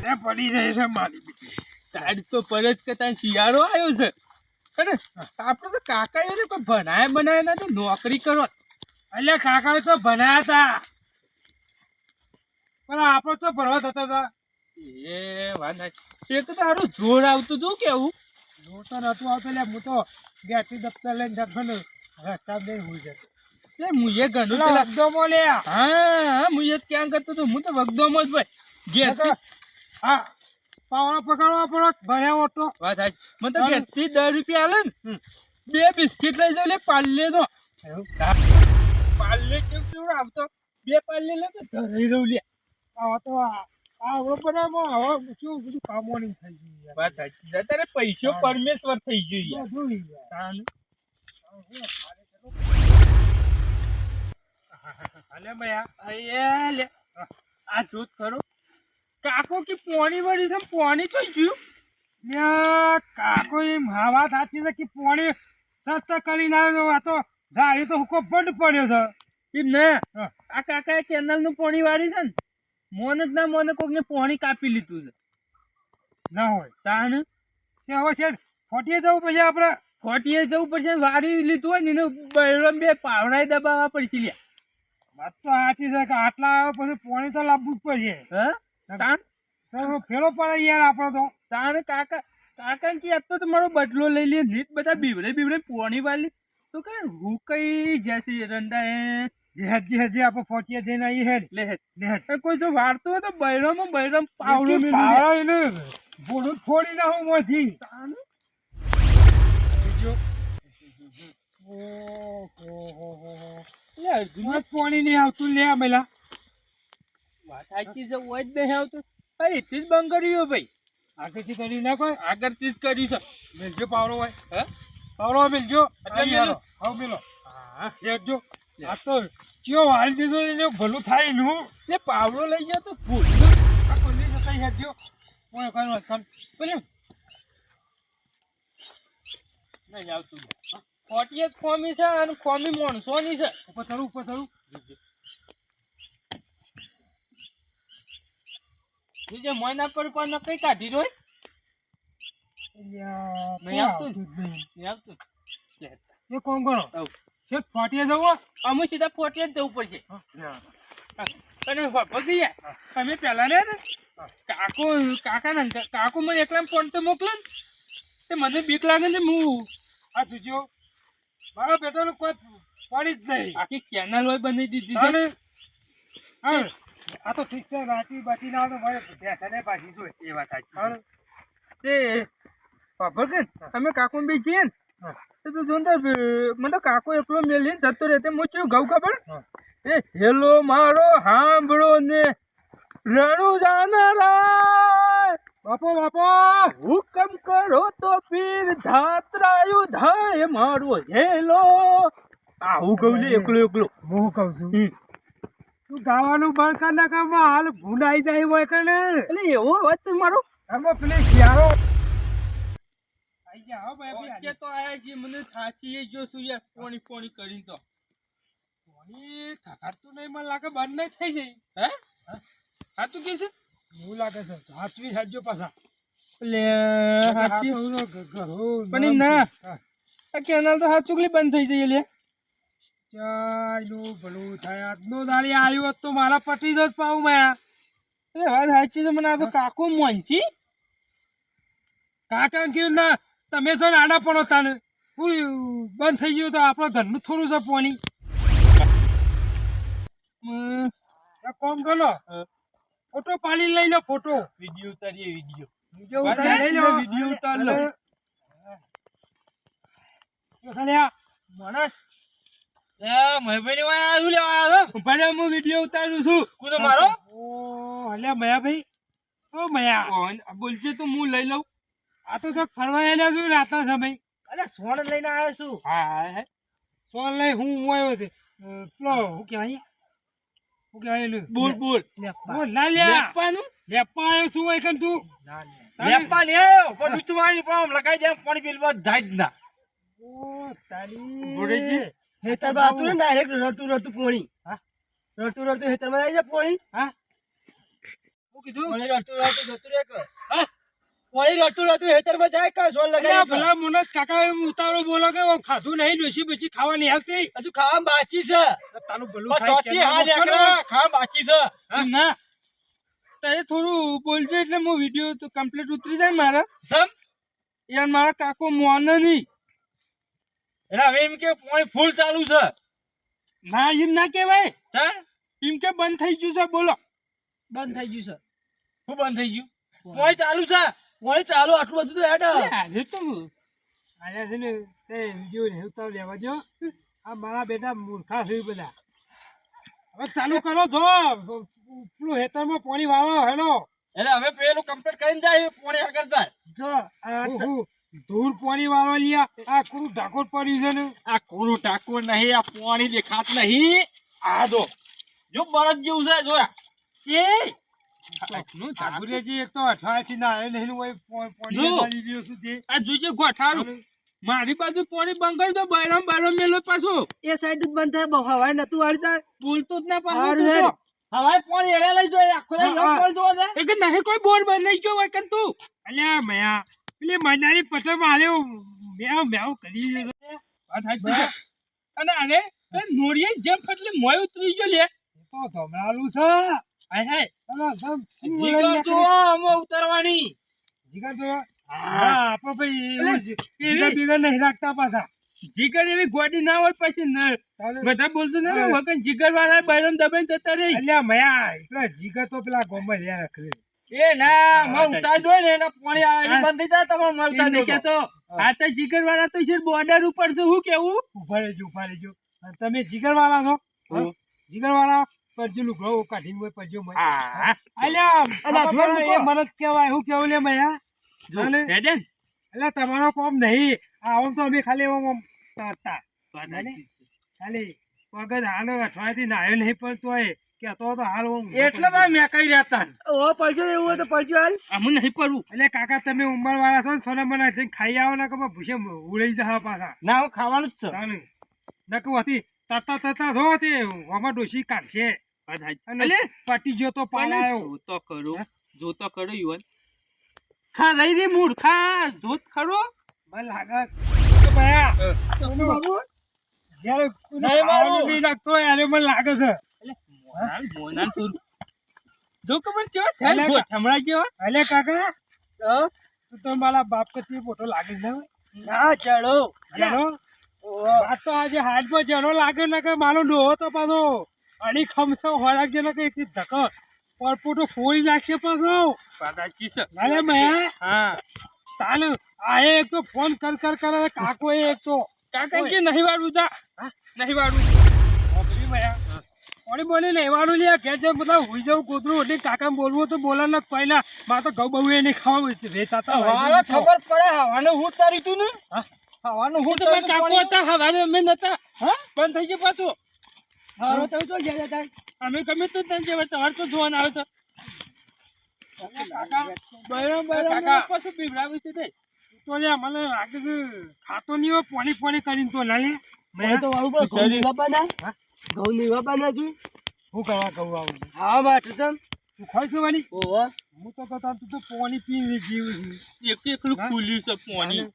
અરે પડી જાય છે મારી બીજી. તારી તો પરત કરતા શિયાળો આવ્યો છે અરે આપણે તો કાકા એને કોઈ ભણાય બનાય ના તો નોકરી કરો. એટલે કાકા તો ભણાયા હતા પણ આપણે તો ભણવા થતા હતા. એ વાત સાચી. એક તો તારું જોર આવતું હતું કેવું હું તો નતું આવતો એટલે હું તો ગેસથી દફતર લઈને જતો ને રસ્તા દઈને હોઈ જતો. એટલે મુએ ઘણું પેલા પેલા અબ્દોમો લે હા મુએ ક્યાં કરતો હતો હું તો વગદોમાં જ ભાઈ ગેસ હા પાવડો પકડવા પડો ભણ્યા ઓટો. વાત સાચી. મને તો ગેસ થી 10 રૂપિયા આલે ને 2 બિસ્કિટ લઈ જાવ લે પાલ્લે તો પાલ્લે કેવું આવતો 2 પાલ્લે લે તો ધરાઈ દઉં લે. આ તો આવડો બનાવમાં હવે શું બધું કામો નહીં થઈ ગયું. વાત સાચી. અત્યારે પૈસો પરમેશ્વર થઈ ગયો યાર. બધું તાન. અલે ભૈયા અયે લે આ જોત ખરો કાકો કે પોણી વળી છે પોણી તો જ્યું કાકો એમ હવા સાચી છે કે પોણી સસ્તા કરીને આવ્યો. આ તો ગાડી તો હુકો બંધ પડ્યો છે. એમ ને આ કાકાએ કેનલ નું પોણી વાળી છે ને મોન જ ના મોને કોક ને પોણી કાપી લીધું છે. ના હોય તાન તે હવે છે ફોટીએ જવું પછી આપણે ખોટીએ જવું પડશે વાળી લીધું હોય ને એને બૈરમ 2 પાવડાએ દબાવવા પડશે લ્યા. વાત તો સાચી છે કે આટલા આવે પછી પોણી તો લાવવું જ પડશે. હા તાન તો ફેરો પડે યાર આપણો તો. તાન કાકા કે આજ તો તમારો બદલો લઈ લે નીત બધા બીવડે પોણી વાળી તો કે હું કઈ જશે રંડા હેજી આપણે ફોટીએ જઈને આવીએ હેડ લે લે હેડ. કોઈ જો વાળતો હોય તો બૈરમ પાવડો મેલું લે. પાવડો એને ભોળું ફોડી નાખું મોથી. તાન બીજો લે અર્જુન પાણી નહીં આવતું લે મેલા. વાત સાચી છે હોય જ નહીં આવતું અહીંથી જ બંધ કર્યું ભાઈ આગળથી કરી નાખો આગળથી જ કર્યું છે. મેલજો પાવડો હોય હે પાવડો મેલજો એટલે એટલે મેલો. હવે મેલો હા લેજો. આ તો ચિયો વાળી દીધો એને ભલું થાય નું. લે પાવડો લઈ ગયા તો ભૂલ આ કોની જતા હેજો કોઈ કઈ વાત પેલી નહીં આવતું ખોટી જ ખોમી છે અને ખોમી માણસોની છે. ઉપર ચડું ઉપર ચડું. બીજે મોયના પર પણ કઈ કાઢી રોય નહીં આવતું નહીં આવતું એ કોણ કરો આવ છે ફાટીએ જવું અમે સીધા ફોટી જ જવું પડશે. અને ભગી અમે પેલા ને કાકો મને એકલા ફોન તો મોકલે ને તે મને બીક લાગે ને હું આ જોજો મારા બેટાનું કોઈ પડી જ નહીં. આખી કેનાલ હોય બનાવી દીધી છે. અને હા આ તો ઠીક છે રાતી બાકી ના આવે તો મારે ભેંસાને પાછી જોઈએ. એ વાત સાચી. તે ભગન અમે કાકો બે જઈએ ને તો તું જો ને મને તો કાકો એકલો મેલીને જતો રહે હું ચેવું ઘઉં ખબર એ હેલો મારો સાંભળો ને રણુ જાનારા બાપો બાપો હુકમ કરો તો પીર જાત્રાયુ થાય મારો હેલો આ હું કહું લે એકલો હું કહું છું તું ગાવાનું બંધ કર નાખવામાં હાલ ભૂંડાઈ જાય હોય કે ને એટલે એવો વાત મારો આમાં પેલી શિયાળો આઈ જા હો ભાઈ કે તો આયા છે મને થાચી જો શું યાર પોણી કરીને તો પાણી થકારતું નહીં મને લાગે બંધ નહીં થઈ જાય. હે સાચું કે છે એવું લાગે છે સાચવી સાચજો પાછા લે હાચી ઘરો પણ એમ ના આ કેનાલ તો હાચુકલી બંધ થઈ જઈ લે ચાયનું ભલું થાય આજનો દાડી આવ્યો હોત તો મારા પટી જ પાવું મેં. એટલે વાત સાચી છે મને આ તો કાકો મોંચી કાકા કીધું ના તમે છો નાના પણ તાને બંધ થઈ ગયું તો આપણો ઘરનું થોડું છે પાણી. કોમ કરો ફોટો પાડી લઈ લો ફોટો વિડિયો ઉતારીએ વિડિયો ઉતારી લઈ લો વિડિયો ઉતાર લો માણસ એ મહેભાઈ વાય આવું લેવા આવ્યો ભલે હું વિડિયો ઉતારું છું કોનો મારો ઓ અલ્યા મયા ભાઈ ઓ મયા કોણ બોલજે તો હું લઈ લઉં આ તો જો ફરવા આવ્યા છું રાતના સમય. અરે સોન લઈને આવ્યો છું હા સોન લઈ હું આવ્યો છે પેલો શું કહેવાય એનું બોલ બોલ ના લ્યા લેપાનું લેપા આવ્યો છું હોય કે તું લેપા ને આવ્યો પણ ડૂચવાની પામ લગાઈ દે પાણી પીલવા જાય જ ના ઓ તારી બોરેજી હેતર બાતું ને ડાયરેક્ટ રટું પોણી હા રટું હેતર માં આવી જાય પોણી હા કીધું પાણી રડતું રડતું જતું રે કે પાણી રડતું રડતું હેતરમાં જાય કે સોલ અલ્યા લગાવી ભલા મોનસ કાકા એમ ઉતાવળો બોલો કે ઓમ ખાધું નહીં ડોશી પછી ખાવા નહીં આવતી હજુ ખાવા બાકી છે તારું ભલું બસ થાય ચોથી હાથ એકલા ખાવા બાકી છે હા? ના તે થોડું બોલજો એટલે હું વિડિયો તો કમ્પ્લીટ ઉતરી જાય મારા સમ યાર મારા કાકો મોને નહીં એટલે હવે એમ કે પાણી ફૂલ ચાલુ છે ના એમ ના કહેવાય હા એમ કે બંધ થઈ ગયું છે બોલો બંધ થઈ ગયું છે શું બંધ થઈ ગયું પાણી ચાલુ છે વળી ચાલુ આટલું બધું તો હેડ આજે તો આયા છે ને તે વિડિયો ને ઉતાર લેવા દો આ મારા બેટા મૂર્ખા છે બધા હવે ચાલુ કરો છો પેલું હેતરમાં પાણી વાળો હેલો એટલે હવે પેલું કમ્પ્લીટ કરીને જાય પાણી આગળ જાય જો આ ધૂળ પાણી વાળો લ્યા આ કુરું ઢાકોર પડ્યું છે ને આ કુરું ઢાકોર નહીં આ પાણી દેખાત નહીં આ જો બરફ જેવું છે જોયા ઠાકુરેજી એક તો અઠવાડિયાથી ના આવ્યો નહીં હોય આ જોજે ગોઠારું મારી બાજુ પાણી બંધ દો બૈરામ બૈરામ મેલો પાછો એ સાઈડ જ બંધ થાય બહુ હવાય નતું વાળી તાર બોલતો જ ના હારું પાછો હેડ. હવાય પાણી એરા લઈ જોય આખો હા, હા. એક નહીં કોઈ બોર બંધ નહીં ગયો હોય કન તું અલ્યા મયા પેલી મજાની પટલ માર્યો મેવ મેવ કરી દેજો વાત સાચી છે અને આને નોડીએ જેમ ફટલે મોય ઉતરી ગયો લે તો ધમરાલું છે હાય હાય જીગર તો અમે ઉતરવાની જીગર તો હા આપણે ભાઈ જીગર બીગર નહીં રાખતા પાછા જીગર એવી ગોડી ના હોય પછી બધા બોલતો ને વગર જીગર વાળા બૈરમ દબાઈને જતા રહી અલ્યા મયા પેલા જીગર તો પેલા ગોમમાં લે રાખે એ ના માં ઉતાર દો ને એના પાણી આ બંધ થઈ જાય તમારે મળતા નહીં કેતો આ તો જીગર વાળા તો છે બોર્ડર ઉપર છે હું કેવું ઉભા રહેજો અને તમે જીગર વાળા છો જીગર વાળા પરજુ લુગડો કાઢીને હોય પરજુ મય અલ્યા એ મને કહેવાય હું કેવું લે મયા જોને હેડન એટલે તમારો કોમ નહીં આમ તો અમે ખાલી ઓમ તાતા ખાલી વગર હાલ અઠવાડિયાથી નાયો નહીં પણ તોય કેતો તો હાલ એટલે તો મેં કઈ રહેતા ઓ પૈસો એવું હોય તો પૈસો હાલ આમ નહીં પડવું એટલે કાકા તમે ઉંમર વાળા છો ને સોના મને ખાઈ આવો ને કે ભૂસે ઉડાઈ જા પાછા ના હું ખાવાનું જ છે નકું હતી તતા જો તે આમાં ડોશી કાઢશે અને પટી ગયો તો પાલાયો જો તો કરો યુવાન ખા રહી રે મૂર્ખા જોત ખરો મને લાગે ભયા તમે બાબુ જ્યારે નહીં મારું બી લાગતો યાર મને લાગે છે મોનાલ તું જો કે મને કેવો થાય ગોઠમડા જેવો અલે કાકા તું તો મારા બાપ કરતી મોટો લાગે છે ના ચડો જેનો આ તો આજે હાથમાં જેનો લાગે ને કે મારો ડોહો તો પાછો અડી ખમસો હોરાક જેનો કે એક ધક્કો પરપોટો ફોડી નાખશે પાછો પાદાચી છે અરે મયા હા ચાલ આ એક તો ફોન કર કરે કાકો એક તો કાકા કે નહીં વાળું જા નહીં વાળું ઓપરી મયા કોણી બોલે નહીં વાળું લે ઘેર જેમ બધા હોઈ જવું કોતરું એટલે કાકા બોલવું તો બોલા ન પહેલા મારે તો ઘઉં બહુ એ નહીં ખાવા રેતા ખબર પડે હવાનું હું તારી તું ને હવાનું હું તો કાકો હતા હવાને અમે નતા હા બંધ થઈ ગયું પાછું હારો તમે તો ગયા હતા અમે ગમે તો તને જેવા તમારે તો જોવાનું આવે છે કાકા બૈરામ પાછું પીવડાવી છે તે તો લે મને લાગે છે ખાતો નહીં હોય પાણી કરીને તો ના લે મેં તો આવું બસ ઘઉં નીવા પાના ઘઉં નીવા પાના છું હું કરવા કહું આવું હા માટે ચમ તું ખાઈ છે વાલી ઓહો હું તો તું તો પાણી પીને જીવ એકલું ખુલ્યું છે પાણી